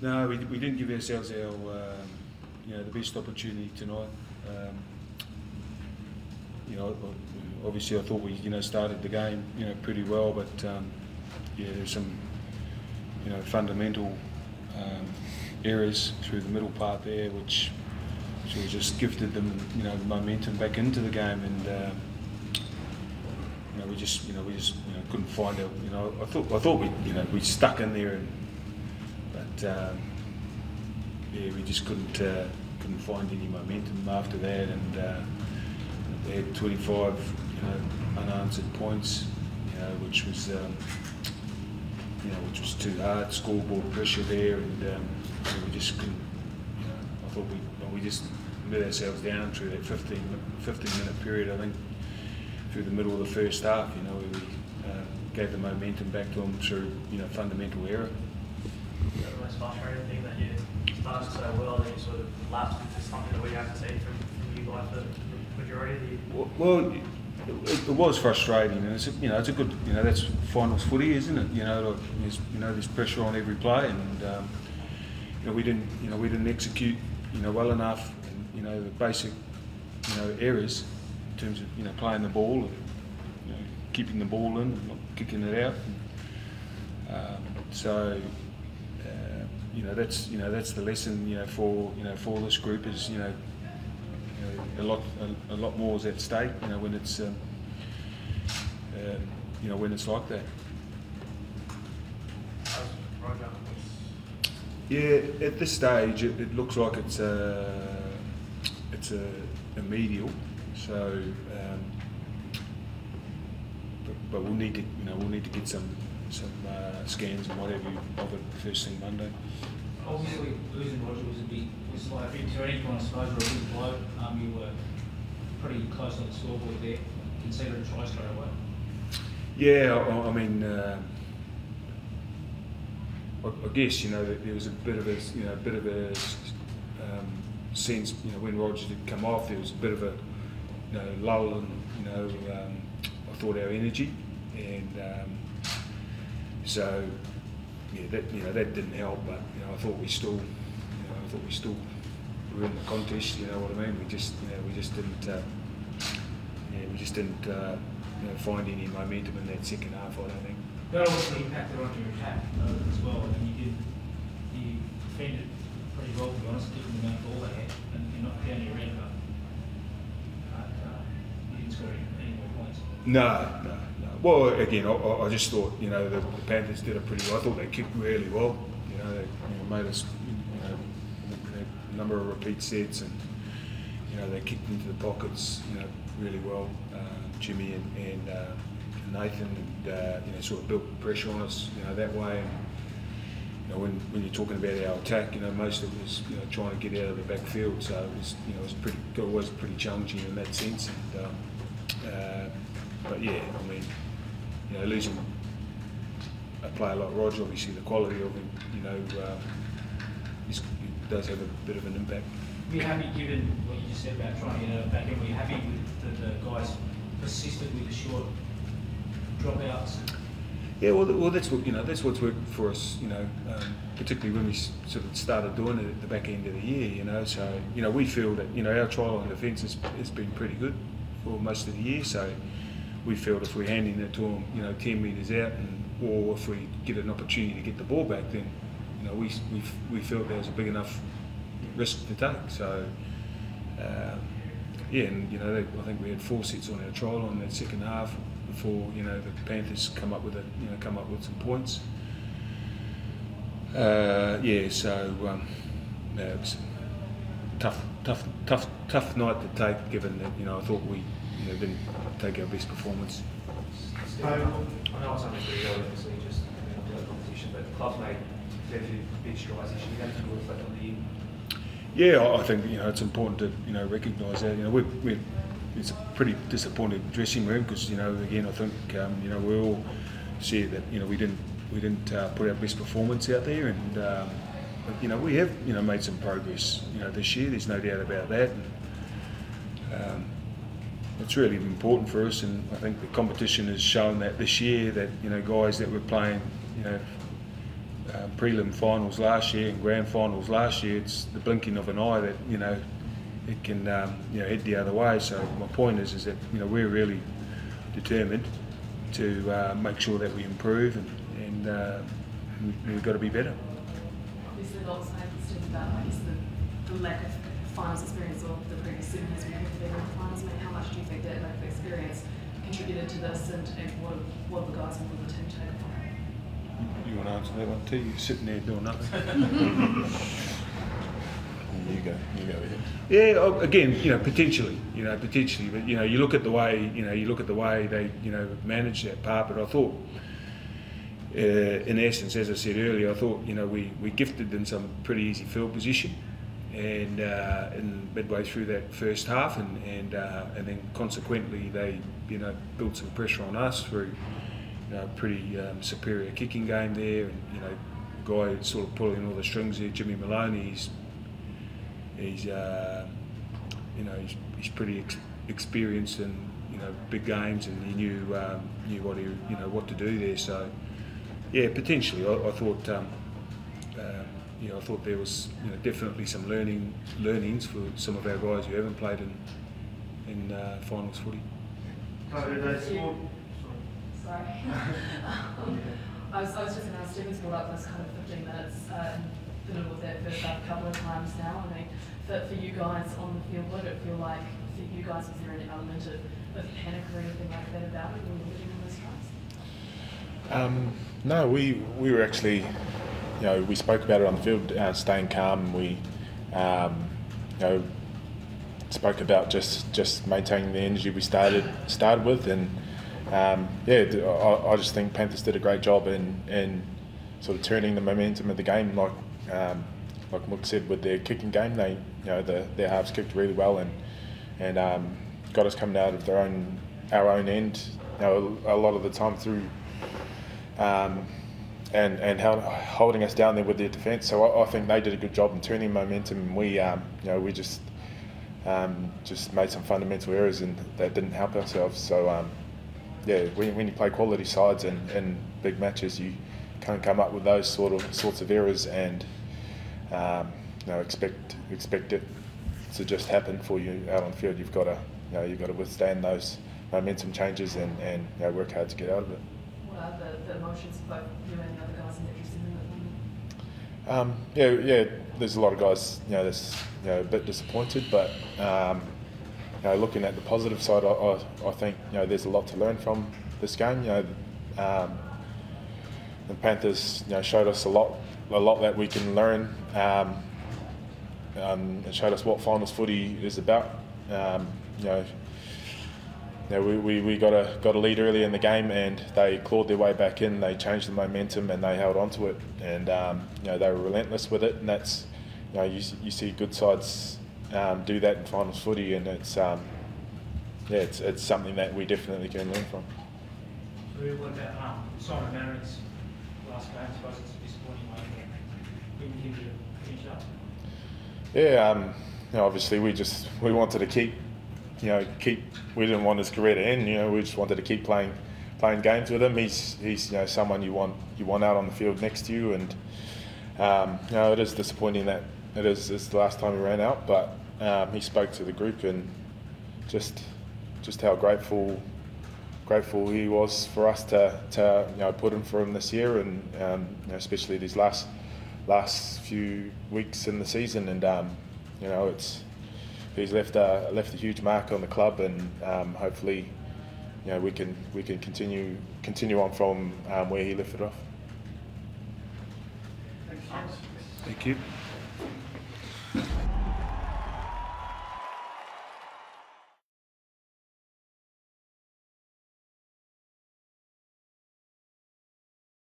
No, we didn't give ourselves our the best opportunity tonight. Obviously I thought we started the game pretty well, but there's some fundamental errors through the middle part there, which sort of just gifted them the momentum back into the game, and we just couldn't find it. I thought we stuck in there, but we just couldn't find any momentum after that, and we had 25 unanswered points, which was too hard. Scoreboard pressure there, and we just couldn't. I thought we just let ourselves down through that 15-minute period. I think through the middle of the first half, where we gave the momentum back to them through fundamental error. Is that the most frustrating thing, that you started so well and you sort of lapsed into something that we haven't seen from you guys for the majority of the year? Well, it was frustrating, and it's a good that's finals footy, isn't it? There's pressure on every play, and we didn't execute well enough, and the basic errors in terms of playing the ball and keeping the ball in and not kicking it out. That's the lesson for this group is a lot more is at stake when it's like that. Yeah, at this stage it looks like it's a medial. So, but we'll need to get some scans and whatever of it first thing Monday. Obviously, losing Roger was like a bit theoretical, I suppose, or a big blow. You were pretty close on the scoreboard there, conceded a try straight away. Yeah, I mean, I guess there was a bit of a sense when Roger did come off, there was a bit of a lull in I thought our energy, and so that didn't help, but I thought we still were in the contest. You know what I mean? We just didn't find any momentum in that second half, I don't think. That obviously impacted on your attack as well. I mean, you defended pretty well, to be honest, given the amount of ball they had, and you're not down your end, but you didn't score any more points. No. Well, again, I just thought the Panthers did it pretty well. I thought they kicked really well. They made us a number of repeat sets, and they kicked into the pockets really well. Jimmy and Nathan, and sort of built pressure on us that way. And when you're talking about our attack, most of it was trying to get out of the backfield. So it was pretty challenging in that sense. And, but yeah, I mean, losing a player like Roger, obviously the quality of him, it does have a bit of an impact. Were you happy, given what you just said about trying to get out of the back end, were you happy with the guys persisted with the short dropouts? Yeah, well, that's what's worked for us, particularly when we sort of started doing it at the back end of the year, So we feel that our trial line defence has been pretty good for most of the year. So we felt if we're handing it to them, 10 metres out, or if we get an opportunity to get the ball back, then we felt there was a big enough risk to take. So and I think we had 4 sets on our trial line in that second half before the Panthers come up with some points. So it was a tough night to take, given that I thought we didn't take our best performance. I know it's only pretty early, obviously, just the competition, but the club's made a fair few big strides this year. How do you reflect on the year? Yeah, I think it's important to recognise that. It's a pretty disappointed dressing room because again I think we all see that we didn't put our best performance out there, and but we have made some progress this year. There's no doubt about that. And, it's really important for us, and I think the competition has shown that this year that guys that were playing prelim finals last year and grand finals last year, it's the blinking of an eye that it can head the other way. So my point is that we're really determined to make sure that we improve, and we've got to be better. Obviously, a lot of saying about the lack of finals experience of the previous 7 years we haven't been in the finals. I mean, how much do you think that lack of experience contributed to this, and what have the guys within the team taken from it? You want to answer that one too? You're sitting there doing nothing. You go ahead. Yeah, again, potentially, but you look at the way, they, manage that part. But I thought, in essence, as I said earlier, I thought, we gifted them some pretty easy field position, and midway through that first half, and then consequently they, built some pressure on us through, pretty superior kicking game there, and guy sort of pulling all the strings there, Jimmy Maloney. He's pretty experienced in big games, and he knew what to do there. So yeah, potentially I thought I thought there was definitely some learnings for some of our guys who haven't played in finals footy. Sorry. I was just going to ask, Stephen's brought up this kind of 15 minutes in the middle of that first half a couple of times now. I mean, for you guys on the field, what did it feel like for you guys? Was there any element of panic or anything like that about it when you were getting on those tries? No, we were actually, we spoke about it on the field, staying calm. We, spoke about just maintaining the energy we started with, and I just think Panthers did a great job in sort of turning the momentum of the game. Like Mook said, with their kicking game, they their halves kicked really well, and got us coming out of our own end a lot of the time through, and holding us down there with their defence. So I think they did a good job in turning momentum, and we just made some fundamental errors, and that didn't help ourselves. So when you play quality sides in big matches, you can't come up with those sorts of errors and expect it to just happen for you out on the field. You've got to withstand those momentum changes and work hard to get out of it. What are the emotions of both you and the other guys in that dressing room at the moment? There's a lot of guys that's a bit disappointed, but looking at the positive side, I think there's a lot to learn from this game. The Panthers showed us a lot that we can learn. It showed us what finals footy is about. We got a lead early in the game, and they clawed their way back in. They changed the momentum and they held on to it, and they were relentless with it. And that's you see good sides do that in finals footy, and it's something that we definitely can learn from. So what about Simon Merritt's last game? I suppose it's a disappointing moment. We can give you a finish up. Yeah, obviously we wanted to keep. We didn't want his career to end. We just wanted to keep playing games with him. He's someone you want out on the field next to you, and it is disappointing that it's the last time he ran out. But he spoke to the group, and just how grateful he was for us to put him for him this year, and especially these last few weeks in the season, and he's left a huge mark on the club, and hopefully we can continue on from where he left it off. Thank you.